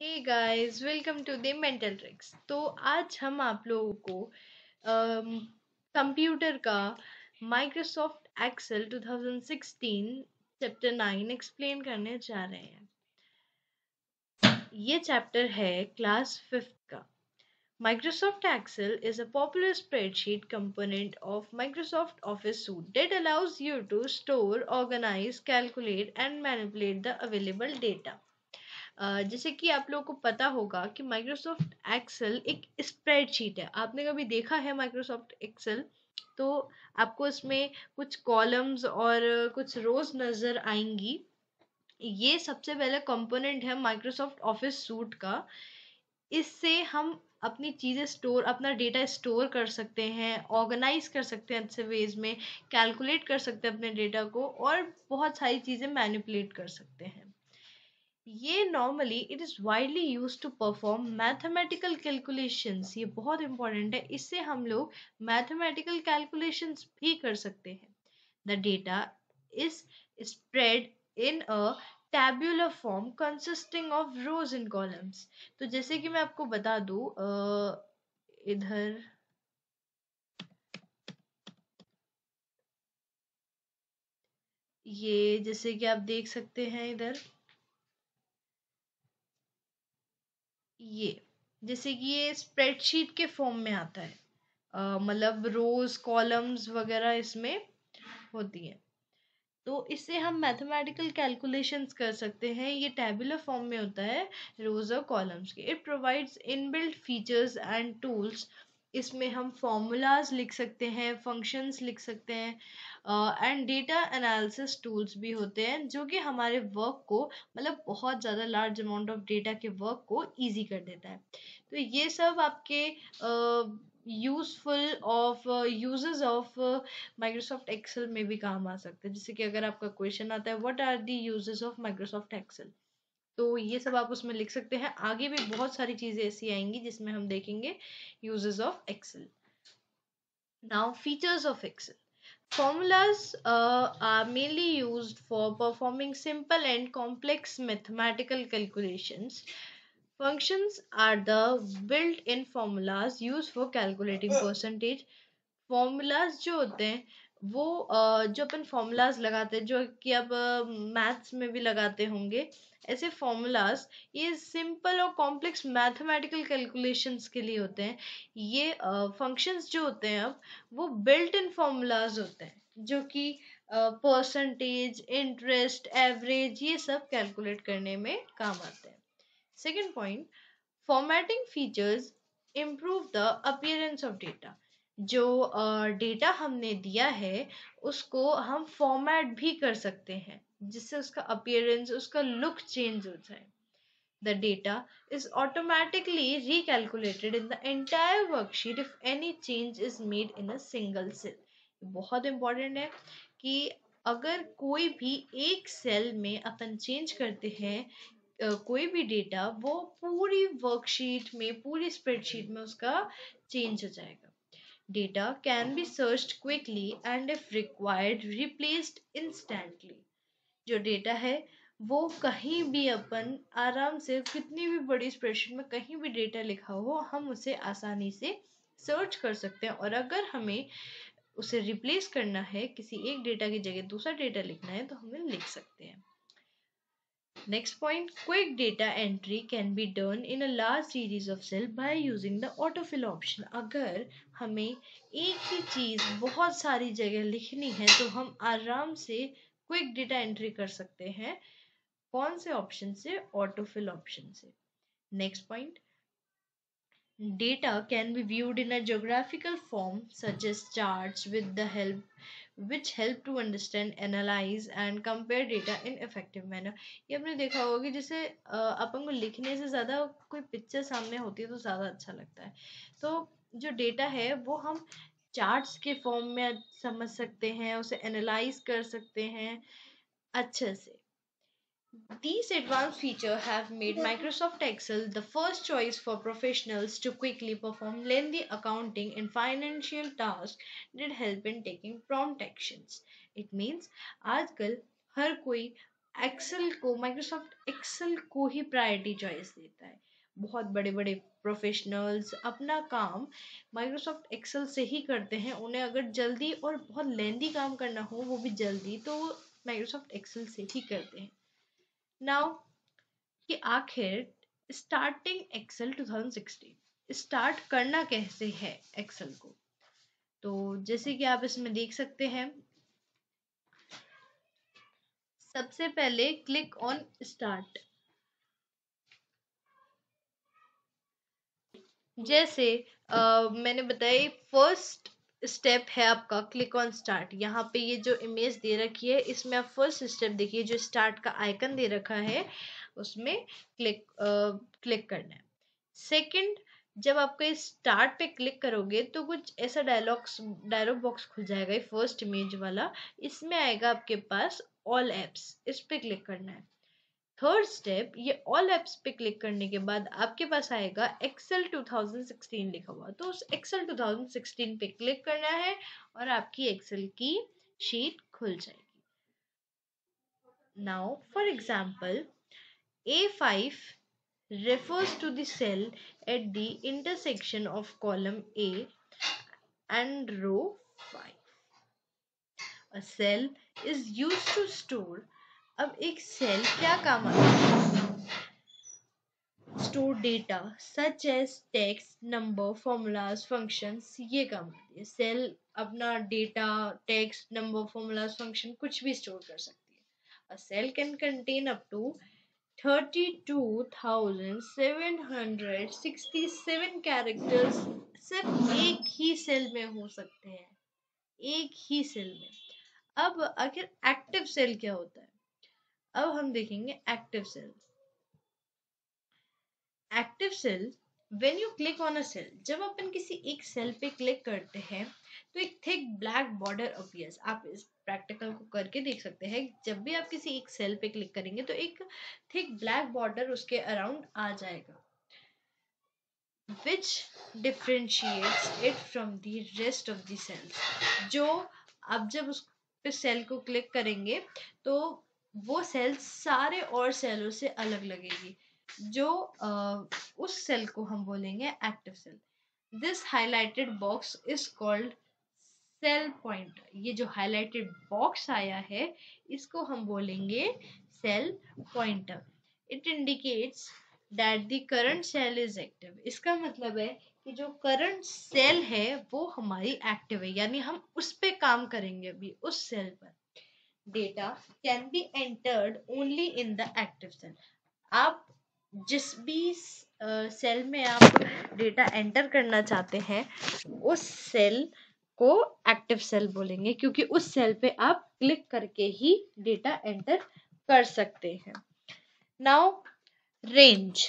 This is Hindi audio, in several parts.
Hey guys, welcome to the mental tricks. तो आज हम आप लोगों को कंप्यूटर का माइक्रोसॉफ्ट एक्सेल 2016 चैप्टर 9 एक्सप्लेन करने जा रहे हैं। ये चैप्टर है क्लास 5th का। Microsoft Excel is a popular spreadsheet component of Microsoft Office suite that allows you to store, organize, calculate, and manipulate the available data. जैसे कि आप लोगों को पता होगा कि माइक्रोसॉफ्ट एक्सेल एक स्प्रेडशीट है। आपने कभी देखा है माइक्रोसॉफ्ट एक्सेल? तो आपको इसमें कुछ कॉलम्स और कुछ रोज नजर आएंगी। ये सबसे पहला कंपोनेंट है माइक्रोसॉफ्ट ऑफिस सूट का। इससे हम अपनी चीज़ें स्टोर अपना डेटा स्टोर कर सकते हैं, ऑर्गेनाइज कर सकते हैं अच्छे वेज में, कैलकुलेट कर सकते हैं अपने डेटा को, और बहुत सारी चीज़ें मैनिपुलेट कर सकते हैं। ये normally it is widely use to perform mathematical calculations. ये बहुत इंपॉर्टेंट है, इससे हम लोग मैथमेटिकल कैलकुलेशंस भी कर सकते हैं। The data is spread in a tabular form consisting of rose and columns. तो जैसे कि मैं आपको बता दूं, इधर ये जैसे कि आप देख सकते हैं इधर, ये जैसे कि ये स्प्रेडशीट के फॉर्म में आता है। मतलब रोज कॉलम्स वगैरह इसमें होती हैं। तो इससे हम मैथमेटिकल कैलकुलेशंस कर सकते हैं। ये टेबुलर फॉर्म में होता है, रोज और कॉलम्स के। It provides inbuilt features and tools. इसमें हम फॉर्मूलाज लिख सकते हैं, फंक्शंस लिख सकते हैं, एंड डेटा एनालिसिस टूल्स भी होते हैं, जो कि हमारे वर्क को, मतलब बहुत ज़्यादा लार्ज अमाउंट ऑफ डेटा के वर्क को ईजी कर देता है। तो ये सब आपके useful of uses of Microsoft Excel में भी काम आ सकते हैं। जैसे कि अगर आपका क्वेश्चन आता है what are the uses of Microsoft Excel, तो ये सब आप उसमें लिख सकते हैं। आगे भी बहुत सारी चीजें ऐसी आएंगी जिसमें हम देखेंगे uses of Excel. Now features of Excel. Formulas are mainly used for performing simple and complex mathematical calculations. Functions are the built-in formulas used for calculating percentage. Formulas जो होते हैं वो जो अपन फॉर्मूलाज लगाते हैं, जो कि अब मैथ्स में भी लगाते होंगे, ऐसे फॉर्मूलाज ये सिंपल और कॉम्प्लेक्स मैथमेटिकल कैलकुलेशंस के लिए होते हैं। ये फंक्शंस जो होते हैं अब, वो बिल्ट इन फॉर्मूलाज होते हैं, जो कि परसेंटेज, इंटरेस्ट, एवरेज, ये सब कैलकुलेट करने में काम आते हैं। Second point, formatting features improve the appearance of data. जो डेटा हमने दिया है उसको हम फॉर्मेट भी कर सकते हैं, जिससे उसका अपीयरेंस, उसका लुक चेंज हो जाए। The data is automatically recalculated in the entire worksheet if any change is made in a single cell. बहुत इंपॉर्टेंट है कि अगर कोई भी एक सेल में अपन चेंज करते हैं कोई भी डेटा, वो पूरी वर्कशीट में, पूरी स्प्रेडशीट में उसका चेंज हो जाएगा। Data can B searched quickly and if required replaced instantly. जो डेटा है वो कहीं भी अपन आराम से, कितनी भी बड़ी स्प्रेडशीट में कहीं भी डेटा लिखा हो, हम उसे आसानी से सर्च कर सकते हैं, और अगर हमें उसे रिप्लेस करना है, किसी एक डेटा की जगह दूसरा डेटा लिखना है, तो हमें लिख सकते हैं। Next point, quick data entry can be done in a large series of cells by using the autofill option. अगर हमें एक ही चीज बहुत सारी जगह लिखनी है, तो हम आराम से क्विक डेटा एंट्री कर सकते हैं। कौन से ऑप्शन से? ऑटोफिल ऑप्शन से। Next point, data can be viewed in a geographical form such as charts with the help which help to understand, analyze and compare data in effective manner. ये आपने देखा होगा कि जैसे अपन को लिखने से ज़्यादा कोई पिक्चर सामने होती है तो ज़्यादा अच्छा लगता है। तो जो डेटा है वो हम चार्ट्स के फॉर्म में समझ सकते हैं, उसे एनालाइज कर सकते हैं अच्छे से। These advanced features have made Microsoft Excel the first choice for professionals to quickly perform lengthy accounting and financial tasks that help in taking prompt actions. It means आजकल हर कोई एक्सेल को, माइक्रोसॉफ्ट एक्सेल को ही प्रायोरिटी चॉइस देता है। बहुत बड़े बड़े प्रोफेशनल्स अपना काम माइक्रोसॉफ्ट एक्सेल से ही करते हैं। उन्हें अगर जल्दी और बहुत लेंदी काम करना हो, वो भी जल्दी, तो माइक्रोसॉफ्ट एक्सेल से ही करते हैं। नाउ कि आखिर स्टार्टिंग एक्सेल 2016 स्टार्ट करना कैसे है एक्सेल को, तो जैसे कि आप इसमें देख सकते हैं, सबसे पहले क्लिक ऑन स्टार्ट। जैसे मैंने बताया, फर्स्ट स्टेप है आपका क्लिक ऑन स्टार्ट। यहाँ पे ये जो इमेज दे रखी है, इसमें आप फर्स्ट स्टेप देखिए, जो स्टार्ट का आइकन दे रखा है उसमें क्लिक करना है। सेकंड, जब आप इस स्टार्ट पे क्लिक करोगे तो कुछ ऐसा डायलॉग बॉक्स खुल जाएगा, फर्स्ट इमेज वाला। इसमें आएगा आपके पास ऑल एप्स, इस पे क्लिक करना है। थर्ड स्टेप, ये ऑल एप्स पे क्लिक करने के बाद आपके पास आएगा एक्सेल 2016 लिखा हुआ, तो उस एक्सेल 2016 पे क्लिक करना है और आपकी एक्सेल की शीट खुल जाएगी। Now for example, A5 refers to the cell at the intersection of column A and row 5. A cell is used to store. अब एक सेल क्या काम आता है? Store data such as text, number, formulas, functions, ये काम करती है। सेल अपना data, text, number, formulas, function कुछ भी स्टोर कर सकती है। A cell can contain up to 32,767 characters सिर्फ एक ही सेल में हो सकते हैं, एक ही सेल में। अब आखिर एक्टिव सेल क्या होता है, अब हम देखेंगे active cell. Active cell, when you click on a cell, जब अपन किसी एक सेल पे क्लिक करते हैं तो एक थिक ब्लैक बॉर्डर अपीयर्स। आप इस प्रैक्टिकल को करके देख सकते हैं। जब भी आप किसी एक सेल पे क्लिक करेंगे तो एक थिक ब्लैक बॉर्डर उसके अराउंड आ जाएगा, which differentiates it from the rest of the cells। जो आप जब उस पे सेल को क्लिक करेंगे तो वो सेल सारे और सेलों से अलग लगेगी, जो उस सेल को हम बोलेंगे active cell. This highlighted box is called cell pointer. ये जो हाईलाइटेड बॉक्स आया है, इसको हम बोलेंगे cell pointer. It indicates that the current cell is active. इसका मतलब है कि जो करंट सेल है वो हमारी एक्टिव है, यानी हम उस पे काम करेंगे अभी, उस सेल पर। Data can be entered only in the active cell. आप जिस भी सेल में आप डेटा एंटर करना चाहते हैं, उस सेल को एक्टिव सेल बोलेंगे, क्योंकि उस सेल पे आप क्लिक करके ही डेटा एंटर कर सकते हैं। Now range.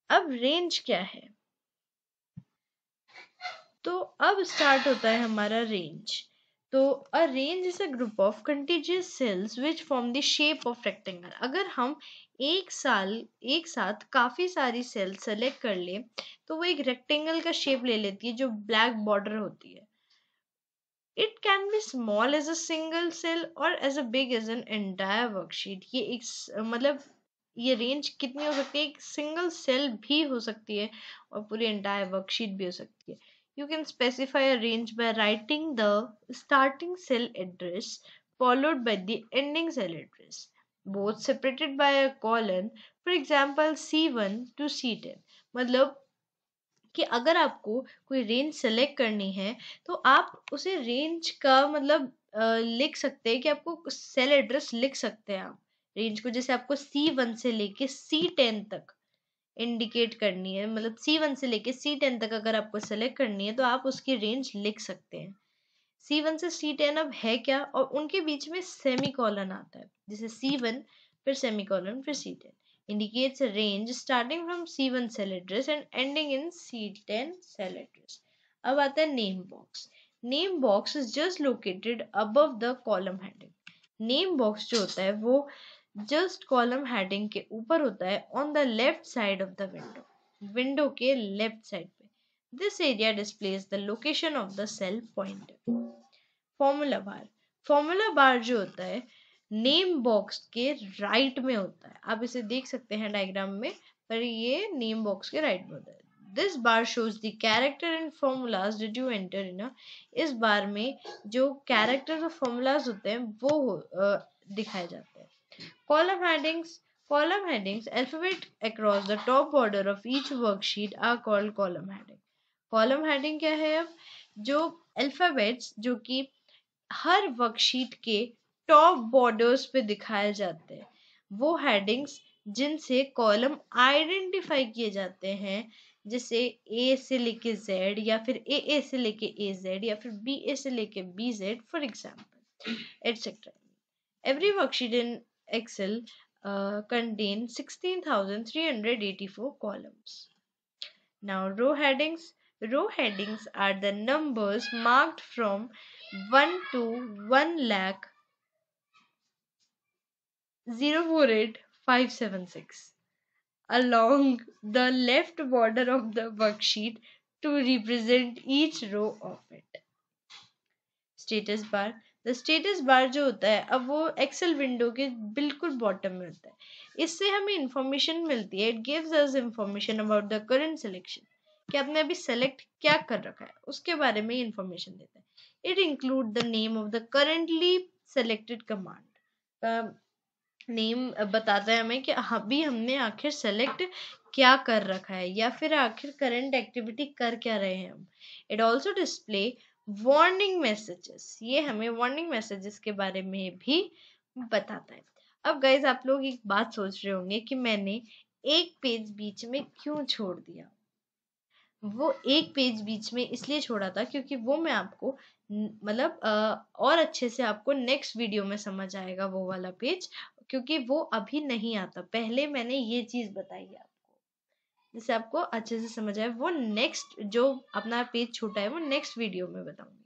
अब रेंज क्या है, तो अब स्टार्ट होता है हमारा रेंज। तो a range is a group of contiguous cells which form the shape of rectangle. अगर हम एक साथ काफी सारी सेल सेलेक्ट कर ले तो वो एक रेक्टेंगल का शेप ले लेती है, जो ब्लैक बॉर्डर होती है। It can be small as a single cell और as a big as an entire worksheet. ये एक मतलब ये रेंज कितनी हो सकती है, एक सिंगल सेल भी हो सकती है और पूरी एंटायर वर्कशीट भी हो सकती है। You can specify a range by writing the starting cell address followed by the ending cell address, both separated by a colon. For example, C1 to C10। मतलब कि अगर आपको कोई रेंज सेलेक्ट करनी है तो आप उसे रेंज का मतलब लिख सकते हैं, कि आपको सेल एड्रेस लिख सकते हैं आप रेंज को। जैसे आपको C1 से लेके C10 तक इंडिकेट करनी है, मतलब C1 से लेके C10 तक अगर आपको सेलेक्ट करनी है तो आप उसकी रेंज लिख सकते हैं। C1 से C10 अब है क्या, और उनके बीच में सेमी कॉलन आता है, जैसे C1 फिर सेमी कॉलन फिर C10 indicates a range starting from C1 cell address and ending in C10 cell address। अब आता है name box. Name box is just located above the column heading. Name box जो होता है वो जस्ट कॉलम हेडिंग के ऊपर होता है, on the left side of the window, window के लेफ्ट साइड पे। This area displays the location of the cell pointer. Formula bar. Formula bar जो होता है नेम बॉक्स के राइट में होता है। आप इसे देख सकते हैं डायग्राम में, पर ये नेम बॉक्स के राइट में होता है। This bar shows the character and formulas did you enter in. इस बार में जो कैरेक्टर और फॉर्मूलाज होते हैं वो दिखाए जाते हैं। Column headings alphabet across the top border of each worksheet are called column heading. Column heading क्या है? अब जो अल्फाबेट्स जो कि हर वर्कशीट के टॉप बॉर्डर्स पे दिखाए जाते हैं वो हेडिंग्स जिनसे कॉलम आइडेंटिफाई किए जाते हैं, जैसे ए से लेके जेड या फिर ए से लेके ए जेड या फिर बी ए से लेके B Z for example etcetera. Every worksheet in Excel contains 16,384 columns. Now, row headings are the numbers marked from 1 to 1 lakh 048576 along the left border of the worksheet to represent each row of it. Status bar. The status bar जो होता है अब वो एक्सेल विंडो के बिल्कुल बॉटम में होता है. इससे हमें इंफॉर्मेशन मिलती है. It gives us information about the current selection, कि आपने अभी सेलेक्ट क्या कर रखा है उसके बारे में इंफॉर्मेशन देता है. It include the name of the currently selected command. Name बताता है हमें कि अभी हमने आखिर सेलेक्ट क्या कर रखा है या फिर आखिर करंट एक्टिविटी कर क्या रहे हैं हम. It also display warning messages. ये हमें वार्निंग मैसेजेस के बारे में भी बताता है. अब गाइज आप लोग एक बात सोच रहे होंगे कि मैंने एक पेज बीच में क्यों छोड़ दिया. वो एक पेज बीच में इसलिए छोड़ा था क्योंकि वो मैं आपको मतलब और अच्छे से आपको नेक्स्ट वीडियो में समझ आएगा वो वाला पेज, क्योंकि वो अभी नहीं आता. पहले मैंने ये चीज बताई है आपको, जिससे आपको अच्छे से समझ आए. वो नेक्स्ट जो अपना पेज छोटा है वो नेक्स्ट वीडियो में बताऊंगी.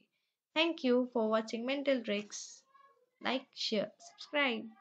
Thank you for watching mental tricks. Like share subscribe.